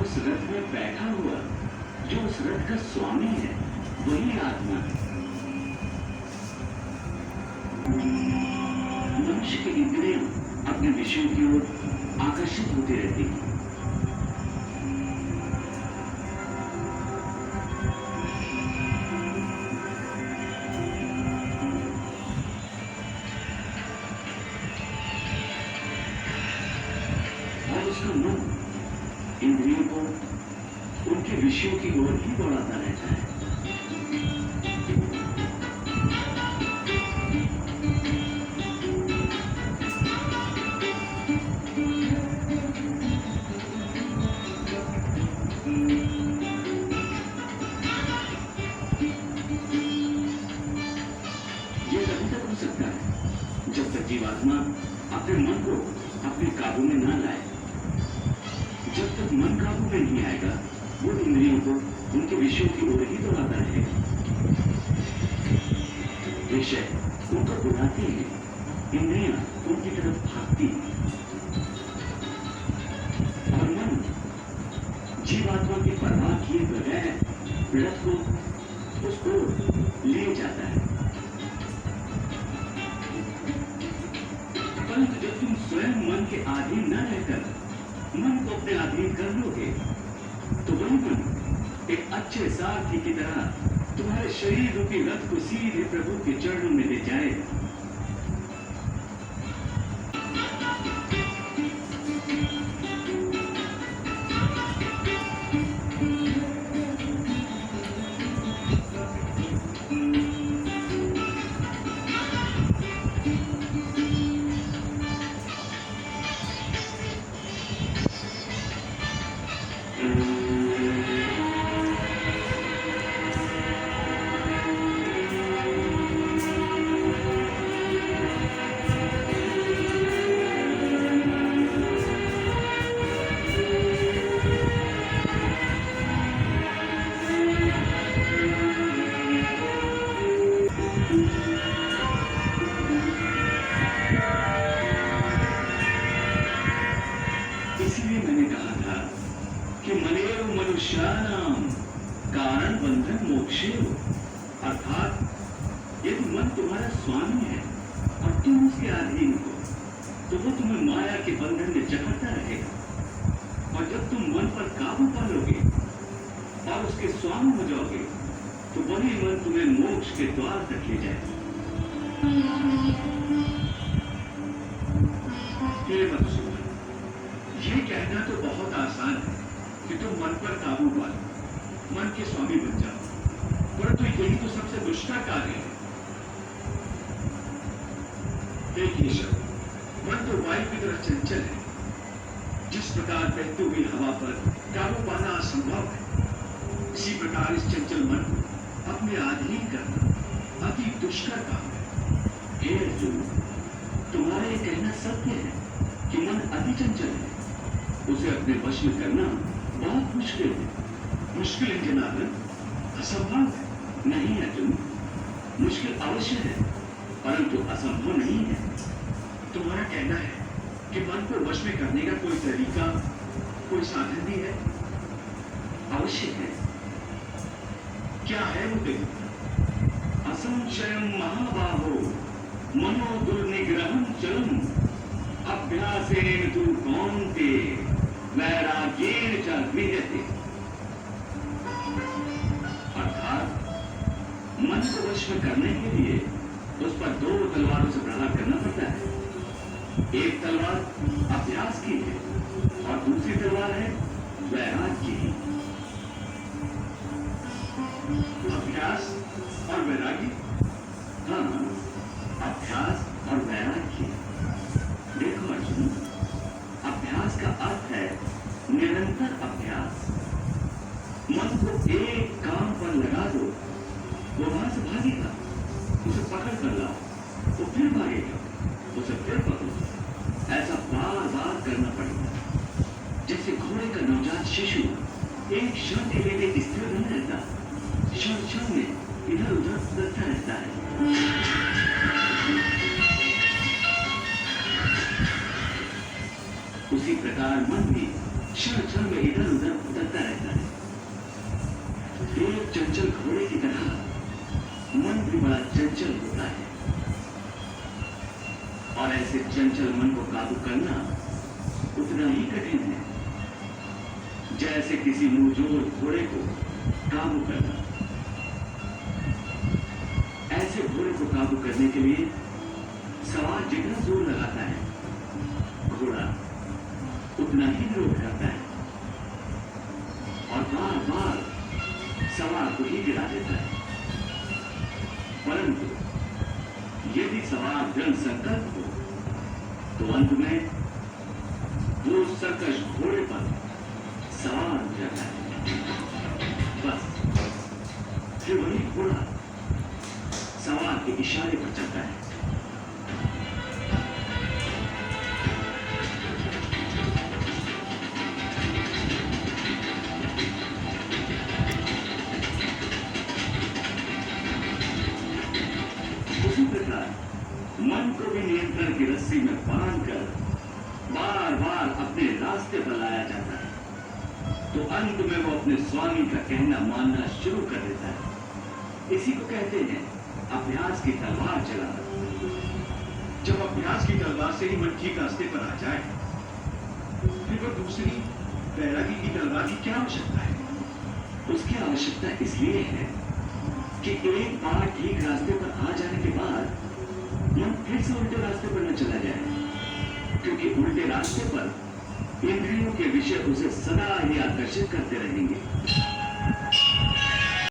उस रथ में बैठा हुआ जो उस रथ का स्वामी है वही आत्मा है। मनुष्य की इंद्रियां अपने विषयों की ओर आकर्षित होती रहती हैं। और उसका मन इंद्रियों को उनके विषयों की ओर ही दौड़ाता रहता है। ये तभी तक हो सकता है जब तक जीवात्मा अपने मन को अपने काबू में ना लाए। जब तक मन काबू में नहीं आएगा वो इंद्रियों को उनके विषयों की ओर ही दौड़ाता रहेगा। विषय उनको बुलाते हैं, इंद्रियां उनकी तरफ भागती हैं और मन जीवात्मा की परवाह किए बगैर रथ को उसको ले जाता है। परंतु जब तुम स्वयं मन के अधीन न रहकर मन को अपने अधीन कर लोगे तो वही मन एक अच्छे सारथी की तरह तुम्हारे शरीर रूपी रथ को सीधे प्रभु के चरणों में ले जाएगा। इसीलिए मैंने कहा था कि मनेव मनुष्याणाम कारण बंधन मोक्षेव, अर्थात यदि मन तुम्हारा स्वामी है और तुम उसके अधीन हो तो वो तुम्हें माया के बंधन में जकड़ता रहेगा। और जब तुम मन पर काबू पा लोगे और उसके स्वामी हो जाओगे तो वही मन तुम्हें मोक्ष के द्वार तक ले जाएगा। ये कहना तो बहुत आसान है कि तुम मन पर काबू पा लो, मन के स्वामी बन जाओ, परंतु यही तो सबसे दुष्कर कार्य है। देखिए शब्द, मन तो वायु की तरह चंचल है। जिस प्रकार बहती हुई हवा पर काबू पाना असंभव है, इसी प्रकार इस चंचल मन को अपने अधीन करना अति दुष्कर काम है। हे अर्जुन, तुम्हारा ये कहना सत्य है कि मन अति चंचल है, उसे अपने वश में करना बहुत मुश्किल है। मुश्किल है जनार्दन, असंभव है। नहीं अर्जुन, मुश्किल अवश्य है परंतु असंभव नहीं है। तुम्हारा कहना है कि मन को वश में करने का कोई तरीका, कोई साधन भी है? अवश्य है। क्या है वो तरीका? असंशयम महाबाहो मनो दुर्निग्रहम चलम अभ्यासेन तु कौन्ते वैराग्येन च गृह्यते। अर्थात मन को वश में करने के लिए उस पर दो तलवारों से प्रहार करना पड़ता है। एक तलवार अभ्यास की है और दूसरी तलवार है वैराग्य की। अभ्यास और वैराग्य, हाँ, अभ्यास और वैराग्य। देखो अर्जुन, अभ्यास का अर्थ है निरंतर अभ्यास। मन को एक काम पर लगा दो, वो वहां से भागेगा, उसे पकड़ कर लाओ, वो फिर भागेगा, उसे फिर पकड़ो। ऐसा बार बार करना पड़ेगा। जैसे घोड़े का नवजात शिशु एक क्षण के लिए स्थिर नहीं रहता, क्षण क्षण में इधर उधर बदलता रहता है। उसी प्रकार मन भी क्षण क्षण में इधर उधर एक चंचल घोड़े की तरह मन भी बड़ा चंचल होता है, और ऐसे चंचल मन को काबू करना उतना ही कठिन है जैसे किसी मुंहजोर घोड़े को काबू करना। ऐसे घोड़े को काबू करने के लिए सवार जितना जोर लगाता है, घोड़ा उतना ही विरोध करता है और बार बार सवार को ही गिरा देता है। परंतु यदि सवार दृढ़ संकल्प हो तो अंत में वो सर्कस घोड़े पर सवार हो जाता है। बस फिर वही घोड़ा सवार के इशारे पर चलता है। उसी प्रकार मन को भी नियंत्रण की रस्सी में बांधकर बार बार अपने रास्ते पर लाया जाता है, तो अंत में वो अपने स्वामी का कहना मानना शुरू कर देता है। इसी को कहते हैं अभ्यास की तलवार चलाना। जब अभ्यास की तलवार से ही मन ठीक रास्ते पर आ जाए, फिर वो दूसरी बैरागी की तलवार की क्या आवश्यकता है? उसकी आवश्यकता इसलिए है कि एक बार ठीक रास्ते पर आ जाने के बाद मन फिर से उल्टे रास्ते पर न चला जाए, क्योंकि उल्टे रास्ते पर इंद्रियों के विषय उसे सदा ही आकर्षित करते रहेंगे।